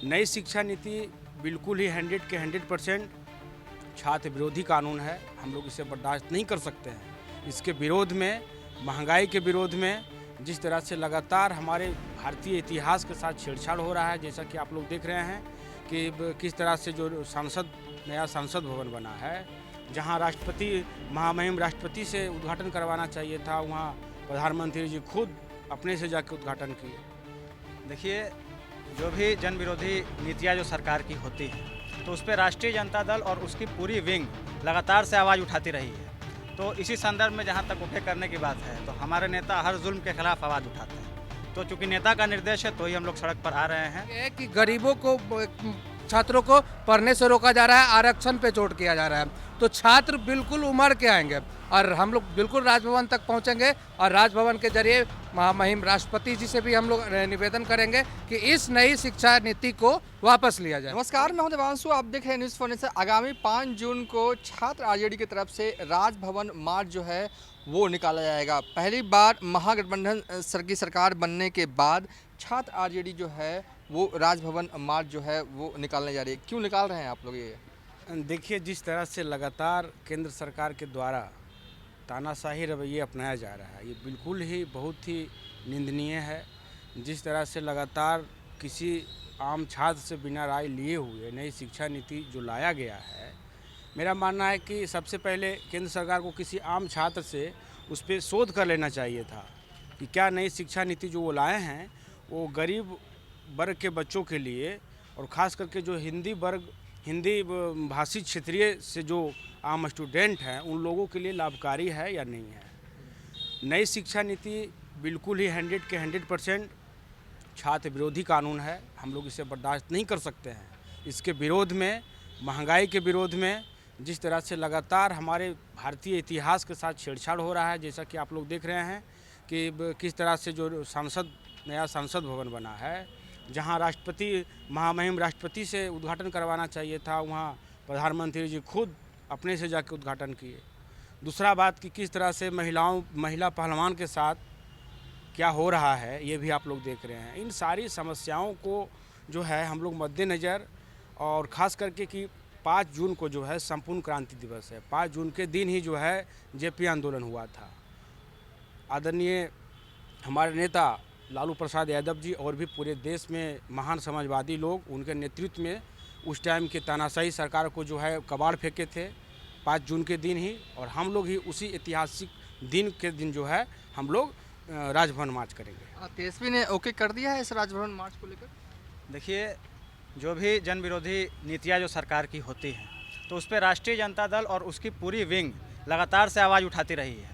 नई शिक्षा नीति बिल्कुल ही 100 के 100% छात्र विरोधी कानून है। हम लोग इसे बर्दाश्त नहीं कर सकते हैं। इसके विरोध में, महंगाई के विरोध में जिस तरह से लगातार हमारे भारतीय इतिहास के साथ छेड़छाड़ हो रहा है, जैसा कि आप लोग देख रहे हैं कि किस तरह से जो नया संसद भवन बना है, जहां राष्ट्रपति, महामहिम राष्ट्रपति से उद्घाटन करवाना चाहिए था, वहां प्रधानमंत्री जी खुद अपने से जाकर उद्घाटन किए। देखिए, जो भी जन विरोधी नीतियाँ जो सरकार की होती हैं, तो उस पर राष्ट्रीय जनता दल और उसकी पूरी विंग लगातार से आवाज़ उठाती रही है। तो इसी संदर्भ में जहाँ तक उठे करने की बात है, तो हमारे नेता हर जुल्म के खिलाफ आवाज़ उठाते हैं। तो चूंकि नेता का निर्देश है, तो ही हम लोग सड़क पर आ रहे हैं। ये है कि गरीबों को, छात्रों को पढ़ने से रोका जा रहा है, आरक्षण पे चोट किया जा रहा है। तो छात्र बिल्कुल उमड़ के आएंगे और हम लोग बिल्कुल राजभवन तक पहुंचेंगे और राजभवन के जरिए महामहिम राष्ट्रपति जी से भी हम लोग निवेदन करेंगे कि इस नई शिक्षा नीति को वापस लिया जाए। नमस्कार, मैं हूं देवांशु, आप देख रहे हैं न्यूज़ फॉरनेस। आगामी 5 जून को छात्र आरजेडी की तरफ से राजभवन मार्च जो है वो निकाला जाएगा। पहली बार महागठबंधन की सरकार बनने के बाद छात्र आरजेडी जो है वो राजभवन मार्च जो है वो निकालने जा रही है। क्यों निकाल रहे हैं आप लोग ये? देखिए, जिस तरह से लगातार केंद्र सरकार के द्वारा तानाशाही रवैया अपनाया जा रहा है, ये बिल्कुल ही बहुत ही निंदनीय है। जिस तरह से लगातार किसी आम छात्र से बिना राय लिए हुए नई शिक्षा नीति जो लाया गया है, मेरा मानना है कि सबसे पहले केंद्र सरकार को किसी आम छात्र से उस पर शोध कर लेना चाहिए था कि क्या नई शिक्षा नीति जो वो लाए हैं वो गरीब वर्ग के बच्चों के लिए, और ख़ास करके जो हिंदी भाषी क्षेत्रीय से जो आम स्टूडेंट हैं, उन लोगों के लिए लाभकारी है या नहीं है। नई शिक्षा नीति बिल्कुल ही 100 के 100% छात्र विरोधी कानून है। हम लोग इसे बर्दाश्त नहीं कर सकते हैं। इसके विरोध में, महंगाई के विरोध में जिस तरह से लगातार हमारे भारतीय इतिहास के साथ छेड़छाड़ हो रहा है, जैसा कि आप लोग देख रहे हैं कि किस तरह से जो नया संसद भवन बना है, जहां राष्ट्रपति, महामहिम राष्ट्रपति से उद्घाटन करवाना चाहिए था, वहां प्रधानमंत्री जी खुद अपने से जाकर उद्घाटन किए। दूसरा बात कि किस तरह से महिला पहलवान के साथ क्या हो रहा है, ये भी आप लोग देख रहे हैं। इन सारी समस्याओं को जो है हम लोग मद्देनज़र, और ख़ास करके कि 5 जून को जो है संपूर्ण क्रांति दिवस है। 5 जून के दिन ही जो है जेपी आंदोलन हुआ था। आदरणीय हमारे नेता लालू प्रसाद यादव जी और भी पूरे देश में महान समाजवादी लोग, उनके नेतृत्व में उस टाइम के तानाशाही सरकार को जो है कबाड़ फेंके थे 5 जून के दिन ही। और हम लोग ही उसी ऐतिहासिक दिन के दिन जो है हम लोग राजभवन मार्च करेंगे। तेजस्वी ने ओके कर दिया है इस राजभवन मार्च को लेकर? देखिए, जो भी जन विरोधी नीतियाँ जो सरकार की होती हैं, तो उस पर राष्ट्रीय जनता दल और उसकी पूरी विंग लगातार से आवाज़ उठाती रही है।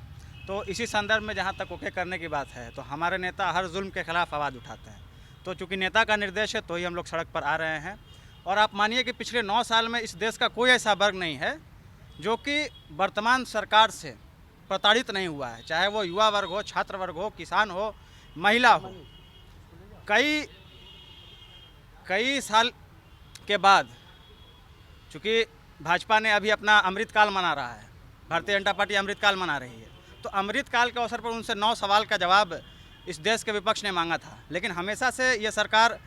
तो इसी संदर्भ में जहाँ तक ओके करने की बात है, तो हमारे नेता हर जुल्म के खिलाफ आवाज़ उठाते हैं। तो चूंकि नेता का निर्देश है, तो ही हम लोग सड़क पर आ रहे हैं। और आप मानिए कि पिछले 9 साल में इस देश का कोई ऐसा वर्ग नहीं है जो कि वर्तमान सरकार से प्रताड़ित नहीं हुआ है, चाहे वो युवा वर्ग हो, छात्र वर्ग हो, किसान हो, महिला हो। कई साल के बाद, चूँकि भाजपा ने अभी अपना अमृतकाल मना रहा है, भारतीय जनता पार्टी अमृतकाल मना रही है, तो अमृतकाल के अवसर पर उनसे 9 सवाल का जवाब इस देश के विपक्ष ने मांगा था। लेकिन हमेशा से ये सरकार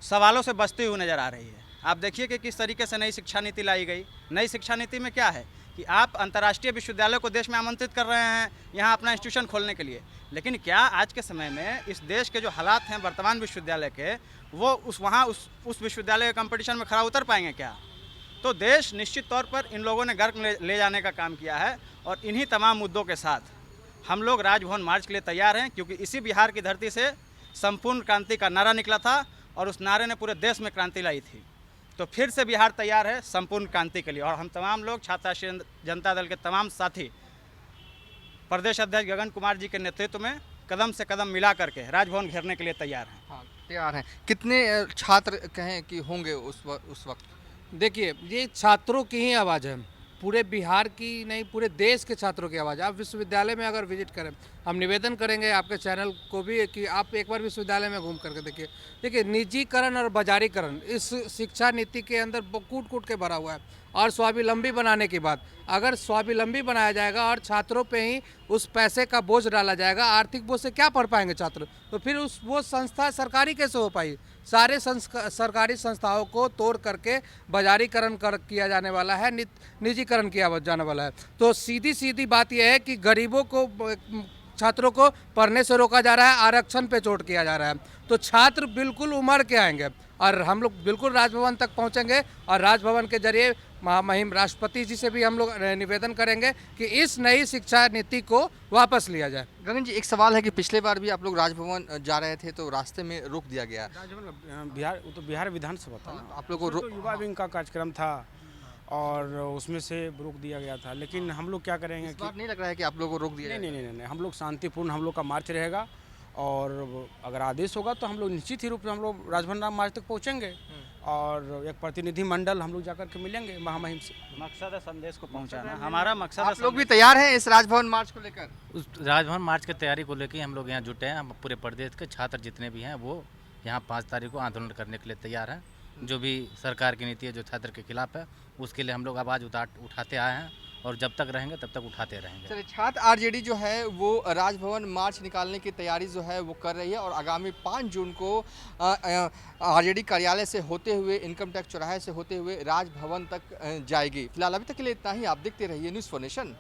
सवालों से बचती हुई नज़र आ रही है। आप देखिए कि किस तरीके से नई शिक्षा नीति लाई गई। नई शिक्षा नीति में क्या है कि आप अंतर्राष्ट्रीय विश्वविद्यालय को देश में आमंत्रित कर रहे हैं यहाँ अपना इंस्टीट्यूशन खोलने के लिए, लेकिन क्या आज के समय में इस देश के जो हालात हैं वर्तमान विश्वविद्यालय के, वो उस विश्वविद्यालय के कंपटीशन में खरा उतर पाएंगे क्या? तो देश निश्चित तौर पर इन लोगों ने गर्क ले जाने का काम किया है। और इन्हीं तमाम मुद्दों के साथ हम लोग राजभवन मार्च के लिए तैयार हैं, क्योंकि इसी बिहार की धरती से संपूर्ण क्रांति का नारा निकला था और उस नारे ने पूरे देश में क्रांति लाई थी। तो फिर से बिहार तैयार है संपूर्ण क्रांति के लिए। और हम तमाम लोग छात्र राष्ट्रीय जनता दल के तमाम साथी प्रदेश अध्यक्ष गगन कुमार जी के नेतृत्व में कदम से कदम मिला करके राजभवन घेरने के लिए तैयार हैं। हाँ, तैयार हैं। कितने छात्र कहें कि होंगे उस वक्त? देखिए, ये छात्रों की ही आवाज़ है, पूरे बिहार की नहीं, पूरे देश के छात्रों की आवाज़। आप विश्वविद्यालय में अगर विजिट करें, हम निवेदन करेंगे आपके चैनल को भी कि आप एक बार विश्वविद्यालय में घूम करके देखिए। देखिए, निजीकरण और बाजारीकरण इस शिक्षा नीति के अंदर कूट कूट के भरा हुआ है। और स्वावलंबी बनाने की बात। अगर स्वावलंबी बनाया जाएगा और छात्रों पे ही उस पैसे का बोझ डाला जाएगा, आर्थिक बोझ से क्या पढ़ पाएंगे छात्र? तो फिर वो संस्था सरकारी कैसे हो पाई? सारे सरकारी संस्थाओं को तोड़ करके बाजारीकरण किया जाने वाला है, निजीकरण किया जाने वाला है। तो सीधी सीधी बात यह है कि गरीबों को, छात्रों को पढ़ने से रोका जा रहा है, आरक्षण पे चोट किया जा रहा है। तो छात्र बिल्कुल उमड़ के आएंगे और हम लोग बिल्कुल राजभवन तक पहुंचेंगे और राजभवन के जरिए महामहिम राष्ट्रपति जी से भी हम लोग निवेदन करेंगे कि इस नई शिक्षा नीति को वापस लिया जाए। गगन जी, एक सवाल है कि पिछले बार भी आप लोग राजभवन जा रहे थे तो रास्ते में रोक दिया गया। राजभवन बिहार, वो तो बिहार विधानसभा था ना, आप लोग को तो युवा विंग का कार्यक्रम था और उसमें से रोक दिया गया था। लेकिन हम लोग क्या करेंगे इस बार नहीं लग रहा है कि आप लोग को रोक दिया नहीं जाएगा? नहीं नहीं नहीं, हम लोग शांतिपूर्ण हम लोग का मार्च रहेगा और अगर आदेश होगा तो हम लोग निश्चित ही रूप से हम लोग राजभवन मार्च तक पहुंचेंगे और एक प्रतिनिधि मंडल हम लोग जाकर के मिलेंगे महामहिम से। मकसद है संदेश को पहुंचाना, हमारा मकसद है आप लोग भी तैयार हैं इस राजभवन मार्च को लेकर? उस राजभवन मार्च की तैयारी को लेकर हम लोग यहाँ जुटे हैं। हम पूरे प्रदेश के छात्र जितने भी हैं वो यहाँ 5 तारीख को आंदोलन करने के लिए तैयार हैं। जो भी सरकार की नीति है जो छात्र के खिलाफ है उसके लिए हम लोग आवाज़ उठाते आए हैं और जब तक रहेंगे तब तक उठाते रहेंगे। चलिए, छात्र आरजेडी जो है वो राजभवन मार्च निकालने की तैयारी जो है वो कर रही है और आगामी 5 जून को आरजेडी कार्यालय से होते हुए, इनकम टैक्स चौराहे से होते हुए राजभवन तक जाएगी। फिलहाल अभी तक के लिए इतना ही। आप देखते रहिए न्यूज़ फॉर नेशन।